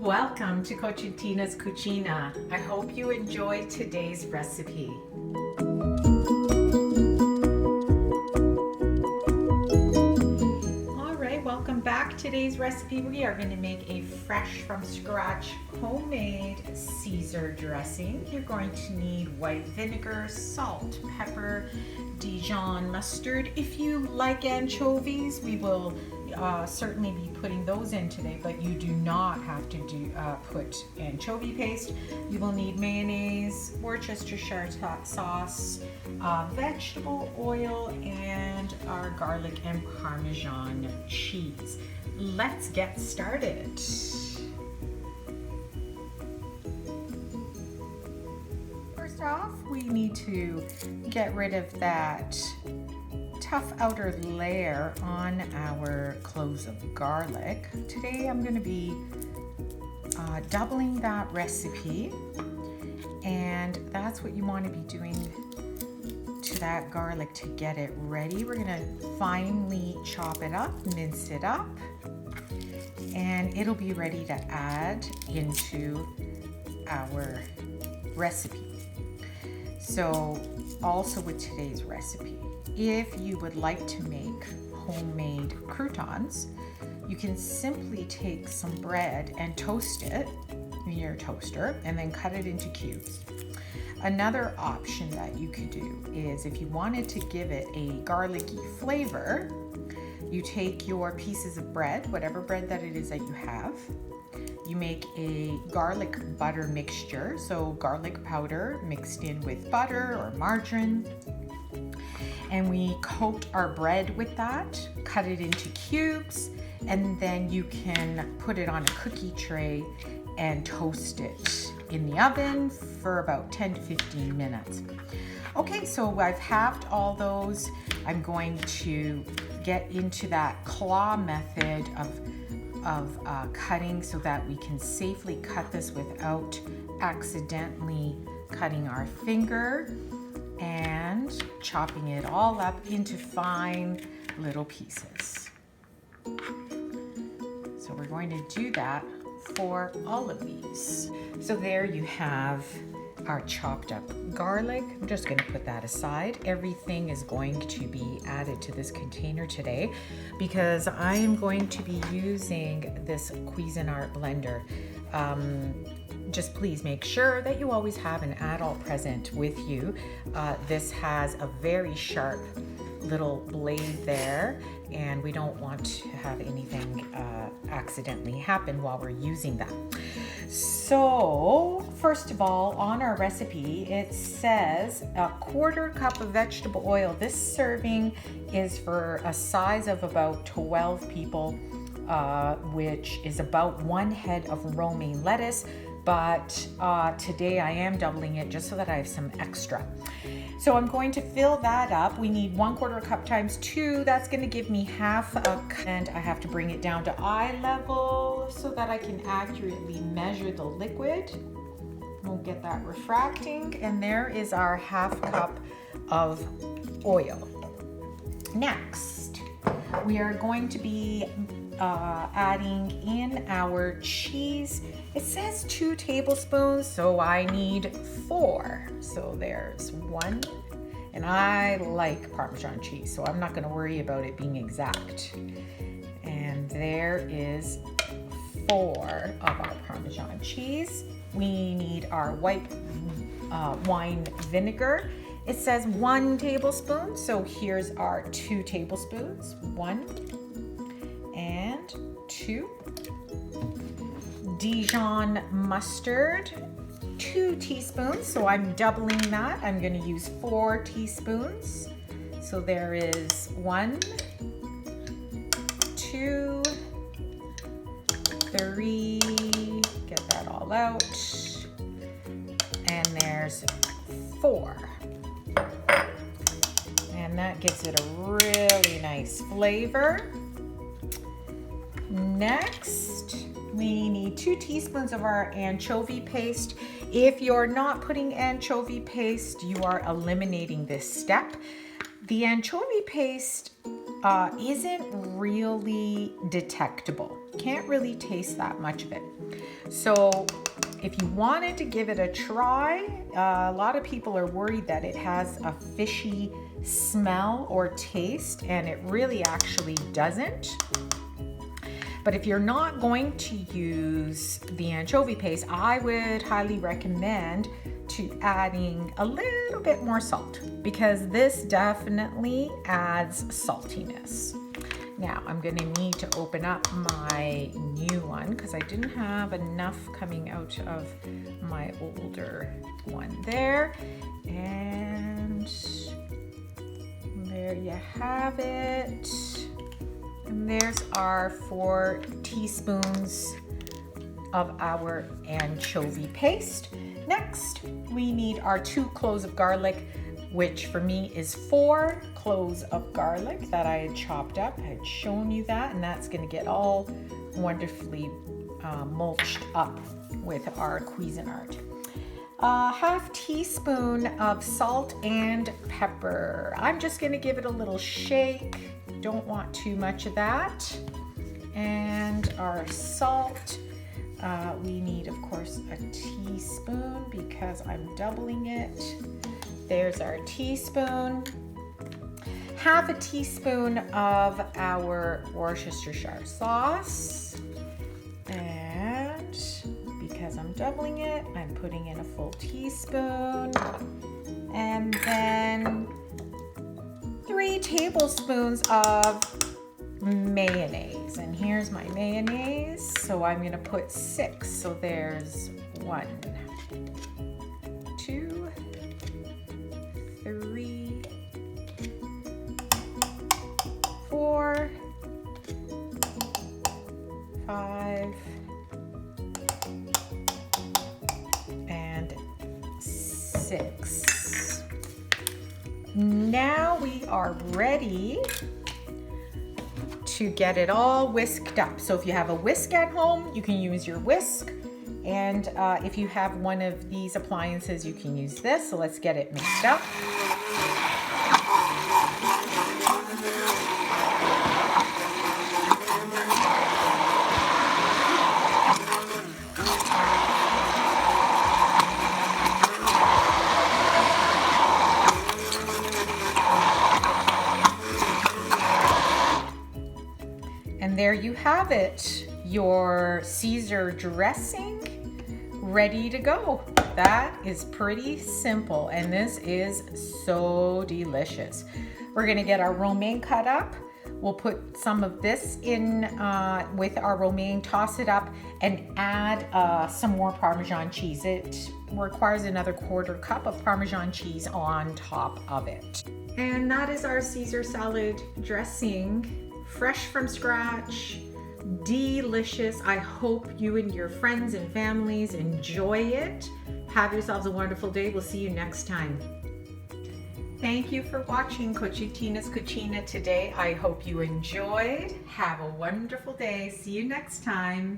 Welcome to Concetina's Cucina. I hope you enjoyed today's recipe. Alright, welcome back. Today's recipe, we are going to make a fresh from scratch homemade Caesar dressing. You're going to need white vinegar, salt, pepper, Dijon mustard. If you like anchovies, we will certainly be putting those in today, but you do not have to put anchovy paste. You will need mayonnaise, Worcestershire sauce, vegetable oil, and our garlic and Parmesan cheese. Let's get started. First off, we need to get rid of that tough outer layer on our cloves of garlic. Today I'm going to be doubling that recipe, and that's what you want to be doing to that garlic to get it ready. We're going to finely chop it up, mince it up, and it'll be ready to add into our recipe. So also with today's recipe, if you would like to make homemade croutons, you can simply take some bread and toast it in your toaster and then cut it into cubes. Another option that you could do is, if you wanted to give it a garlicky flavor, you take your pieces of bread, whatever bread that it is that you have, you make a garlic butter mixture, so garlic powder mixed in with butter or margarine, and we coat our bread with that, cut it into cubes, and then you can put it on a cookie tray and toast it in the oven for about 10 to 15 minutes. Okay, so I've halved all those. I'm going to get into that claw method of cutting so that we can safely cut this without accidentally cutting our finger, and chopping it all up into fine little pieces. So we're going to do that for all of these. So there you have our chopped up garlic. I'm just going to put that aside. Everything is going to be added to this container today because I am going to be using this Cucina blender. Just please make sure that you always have an adult present with you. This has a very sharp little blade there, and we don't want to have anything accidentally happen while we're using that. So first of all, on our recipe, it says a 1/4 cup of vegetable oil. This serving is for a size of about 12 people, which is about 1 head of romaine lettuce. But today I am doubling it just so that I have some extra. So I'm going to fill that up. We need 1/4 cup times 2. That's going to give me half a cup, and I have to bring it down to eye level so that I can accurately measure the liquid. We'll get that refracting, and there is our half cup of oil. Next, we are going to be adding in our cheese. It says 2 tablespoons, so I need 4. So there's 1, and I like Parmesan cheese, so I'm not going to worry about it being exact. And there is 4 of our Parmesan cheese. We need our white wine vinegar. It says 1 tablespoon, so here's our 2 tablespoons. 1 and 2. Dijon mustard, 2 teaspoons, so I'm doubling that. I'm going to use 4 teaspoons. So there is 1, 2, 3, get that all out, and there's 4. And that gives it a really nice flavor. Next, we need 2 teaspoons of our anchovy paste. If you're not putting anchovy paste, you are eliminating this step. The anchovy paste isn't really detectable. Can't really taste that much of it. So if you wanted to give it a try, a lot of people are worried that it has a fishy smell or taste, and it really actually doesn't. But if you're not going to use the anchovy paste, I would highly recommend to adding a little bit more salt, because this definitely adds saltiness. Now I'm gonna need to open up my new one because I didn't have enough coming out of my older one there. And there you have it. And there's our 4 teaspoons of our anchovy paste. Next, we need our 2 cloves of garlic, which for me is 4 cloves of garlic that I had chopped up. I had shown you that, and that's gonna get all wonderfully mulched up with our Cuisinart. Half teaspoon of salt and pepper. I'm just gonna give it a little shake. Don't want too much of that. And our salt, we need, of course, a teaspoon because I'm doubling it. There's our teaspoon. Half a teaspoon of our Worcestershire sauce. And because I'm doubling it, I'm putting in a full teaspoon. And then 3 tablespoons of mayonnaise. And here's my mayonnaise. So I'm gonna put 6. So there's 1, 2, 3, 4, 5, and 6. Now we are ready to get it all whisked up. So if you have a whisk at home, you can use your whisk. And if you have one of these appliances, you can use this. So let's get it mixed up. And there you have it, your Caesar dressing ready to go. That is pretty simple, and this is so delicious. We're gonna get our romaine cut up. We'll put some of this in with our romaine, toss it up, and add some more Parmesan cheese. It requires another 1/4 cup of Parmesan cheese on top of it. And that is our Caesar salad dressing. Fresh from scratch, delicious. I hope you and your friends and families enjoy it. Have yourselves a wonderful day. We'll see you next time. Thank you for watching Concetina's Cucina today. I hope you enjoyed. Have a wonderful day. See you next time.